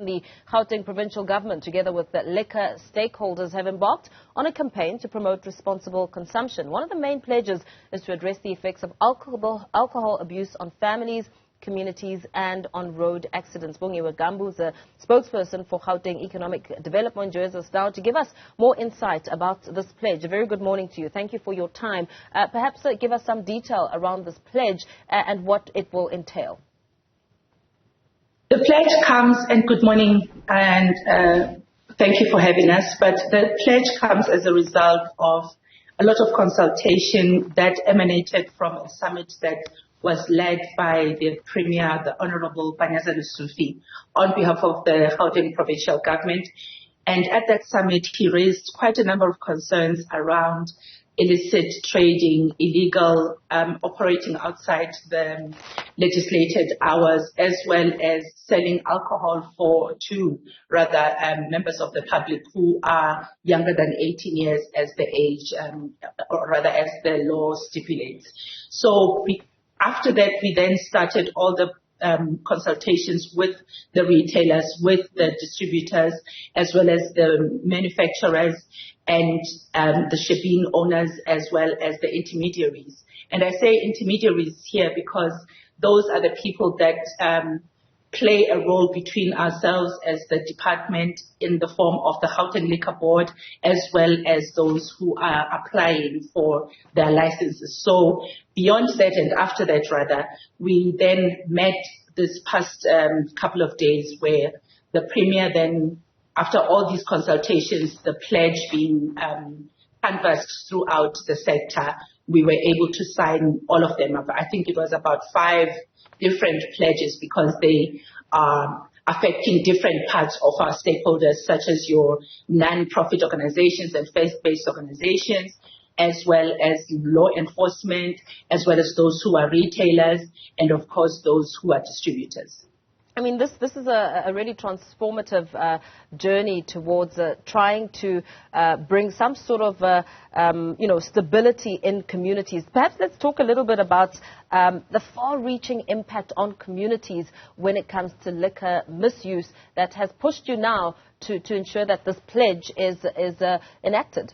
The Gauteng provincial government, together with the liquor stakeholders, have embarked on a campaign to promote responsible consumption. One of the main pledges is to address the effects of alcohol abuse on families, communities and on road accidents. Bongiwe Gambu is a spokesperson for Gauteng Economic Development, joins us now to give us more insight about this pledge. A very good morning to you. Thank you for your time. Perhaps give us some detail around this pledge and what it will entail. The pledge comes, and good morning, and thank you for having us, but the pledge comes as a result of a lot of consultation that emanated from a summit that was led by the Premier, the Honorable Bongiwe on behalf of the Gauteng provincial government. And at that summit, he raised quite a number of concerns around illicit trading, illegal operating outside the legislated hours, as well as selling alcohol to members of the public who are younger than 18 years as the age, or rather as the law stipulates. So after that, we then started all the consultations with the retailers, with the distributors, as well as the manufacturers and the shipping owners, as well as the intermediaries. And I say intermediaries here because those are the people that play a role between ourselves as the department in the form of the Gauteng Liquor Board, as well as those who are applying for their licenses. So beyond that and after that, rather, we then met this past couple of days where the Premier then, after all these consultations, the pledge being canvassed throughout the sector, we were able to sign all of them up. I think it was about 5 different pledges because they are affecting different parts of our stakeholders, such as your non-profit organizations and faith-based organizations, as well as law enforcement, as well as those who are retailers, and of course those who are distributors. I mean, this is a really transformative journey towards trying to bring some sort of stability in communities. Perhaps let's talk a little bit about the far-reaching impact on communities when it comes to liquor misuse that has pushed you now to ensure that this pledge is enacted.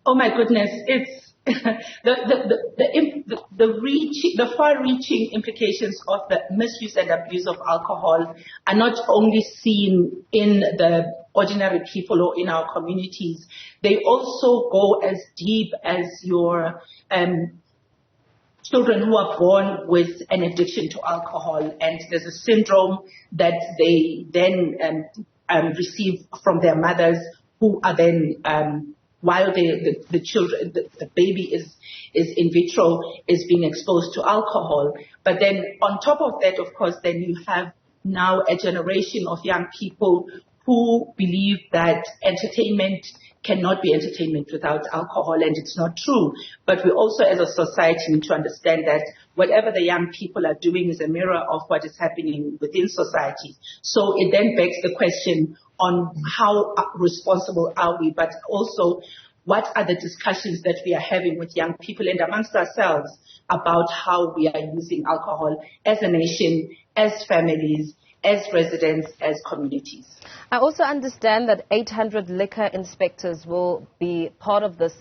Oh my goodness, it's the far-reaching implications of the misuse and abuse of alcohol are not only seen in the ordinary people or in our communities, they also go as deep as your children who are born with an addiction to alcohol, and there's a syndrome that they then receive from their mothers, who are then while the children, the baby is in vitro, is being exposed to alcohol. But then on top of that, of course, then you have now a generation of young people who believe that entertainment cannot be entertainment without alcohol, and it's not true. But we also as a society need to understand that whatever the young people are doing is a mirror of what is happening within society. So it then begs the question on how responsible are we, but also what are the discussions that we are having with young people and amongst ourselves about how we are using alcohol as a nation, as families, as residents, as communities. I also understand that 800 liquor inspectors will be part of this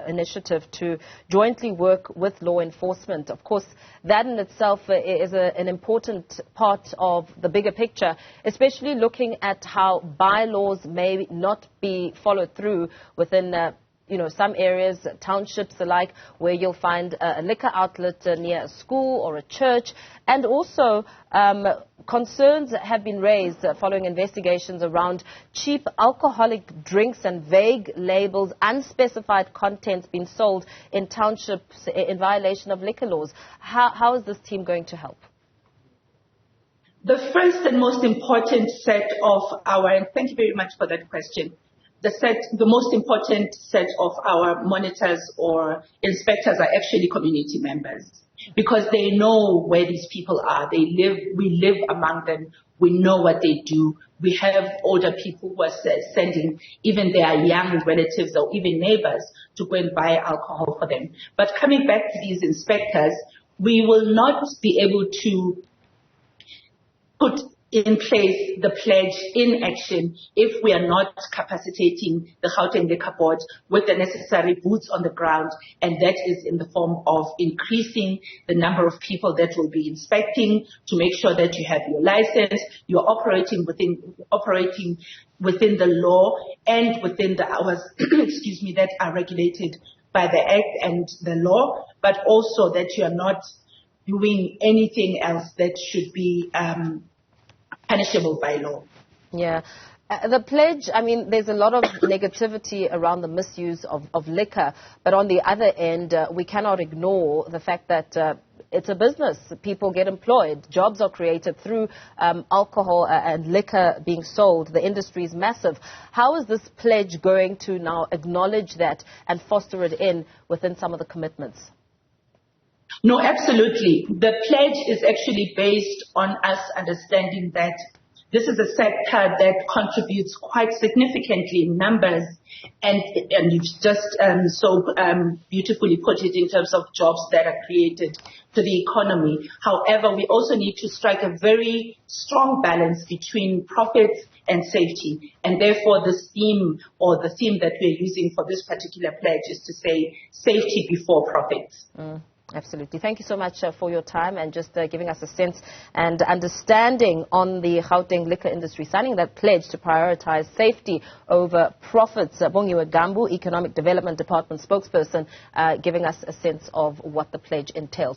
initiative to jointly work with law enforcement. Of course, that in itself is an important part of the bigger picture, especially looking at how bylaws may not be followed through within some areas, townships alike, where you'll find a liquor outlet near a school or a church. And also concerns have been raised following investigations around cheap alcoholic drinks and vague labels, unspecified contents being sold in townships in violation of liquor laws. How is this team going to help? The first and most important set of and thank you very much for that question. The most important set of our monitors or inspectors are actually community members, because they know where these people are. We live among them. We know what they do. We have older people who are sending even their young relatives or even neighbors to go and buy alcohol for them. But coming back to these inspectors, we will not be able to put in place the pledge in action if we are not capacitating the Gauteng Liquor Board with the necessary boots on the ground, and that is in the form of increasing the number of people that will be inspecting to make sure that you have your license, you're operating within the law and within the hours excuse me, that are regulated by the Act and the law, but also that you are not doing anything else that should be punishable by law. Yeah. The pledge, I mean, there's a lot of negativity around the misuse of liquor, but on the other end, we cannot ignore the fact that it's a business. People get employed. Jobs are created through alcohol and liquor being sold. The industry is massive. How is this pledge going to now acknowledge that and foster it in within some of the commitments? No, absolutely. The pledge is actually based on us understanding that this is a sector that contributes quite significantly in numbers, and you've just so beautifully put it in terms of jobs that are created to the economy. However, we also need to strike a very strong balance between profits and safety, and therefore the theme that we're using for this particular pledge is to say safety before profits. Absolutely. Thank you so much for your time and just giving us a sense and understanding on the Gauteng liquor industry, signing that pledge to prioritize safety over profits. Bongiwe Gambu, Economic Development Department spokesperson, giving us a sense of what the pledge entails.